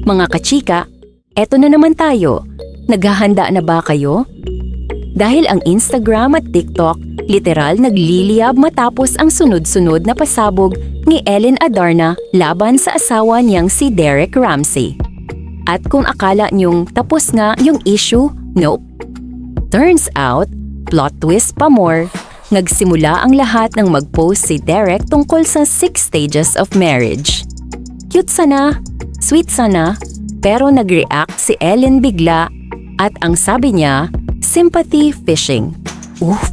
Mga kachika, eto na naman tayo. Naghahanda na ba kayo? Dahil ang Instagram at TikTok literal nagliliyab matapos ang sunod-sunod na pasabog ni Ellen Adarna laban sa asawa niyang si Derek Ramsey. At kung akala niyong tapos nga yung issue, nope. Turns out, plot twist pa more, nagsimula ang lahat ng mag-post si Derek tungkol sa 6 stages of marriage. Cute sana, sweet sana, pero nag-react si Ellen bigla at ang sabi niya, sympathy fishing. Oof!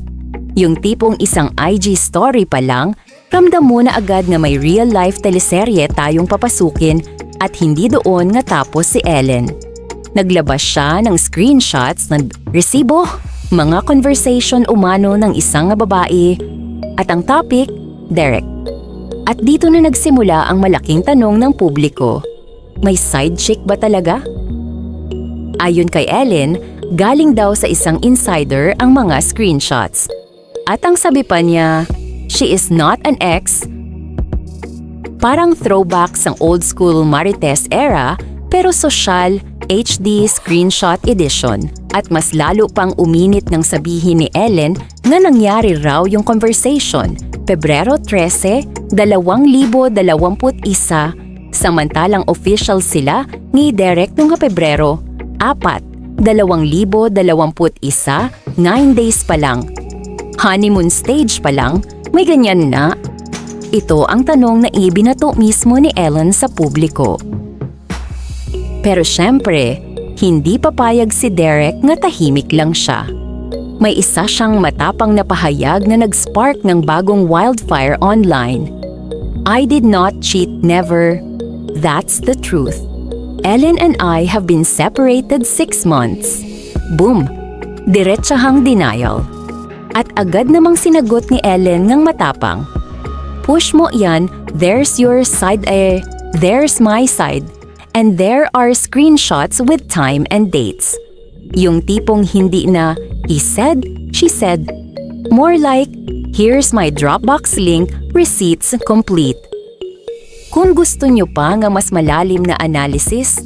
Yung tipong isang IG story pa lang, ramdam mo na agad na may real-life teleserye tayong papasukin at hindi doon nga tapos si Ellen. Naglabas siya ng screenshots ng resibo, mga conversation umano ng isang babae, at ang topic, Derek. At dito na nagsimula ang malaking tanong ng publiko. May side chick ba talaga? Ayon kay Ellen, galing daw sa isang insider ang mga screenshots. At ang sabi pa niya, she is not an ex. Parang throwback sa old school Marites era pero social HD screenshot edition. At mas lalo pang uminit ng sabihin ni Ellen na nangyari raw yung conversation Pebrero 13, 2021 samantalang official sila ni Derek noong Pebrero 4, 2021, 9 days pa lang. Honeymoon stage pa lang, may ganyan na. Ito ang tanong na ibinato mismo ni Ellen sa publiko. Pero syempre, hindi papayag si Derek na tahimik lang siya. May isa siyang matapang na pahayag na nag-spark ng bagong wildfire online. I did not cheat, never. That's the truth. Ellen and I have been separated 6 months. Boom! Diretsahang denial. At agad namang sinagot ni Ellen ngang matapang. Push mo yan, there's your side there's my side. And there are screenshots with time and dates. Yung tipong hindi na, he said, she said. More like, here's my Dropbox link, receipts complete. Kung gusto nyo pa nga mas malalim na analysis,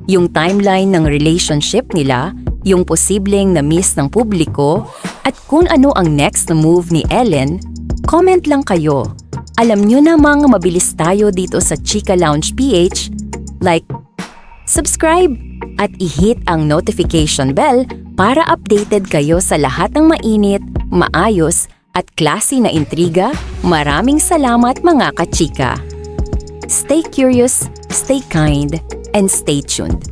yung timeline ng relationship nila, yung posibleng na-miss ng publiko, at kung ano ang next na move ni Ellen, comment lang kayo. Alam nyo namang mabilis tayo dito sa Chika Lounge PH. Like, subscribe, at i-hit ang notification bell para updated kayo sa lahat ng mainit, maayos, at klase na intriga. Maraming salamat mga kachika. Stay curious, stay kind, and stay tuned.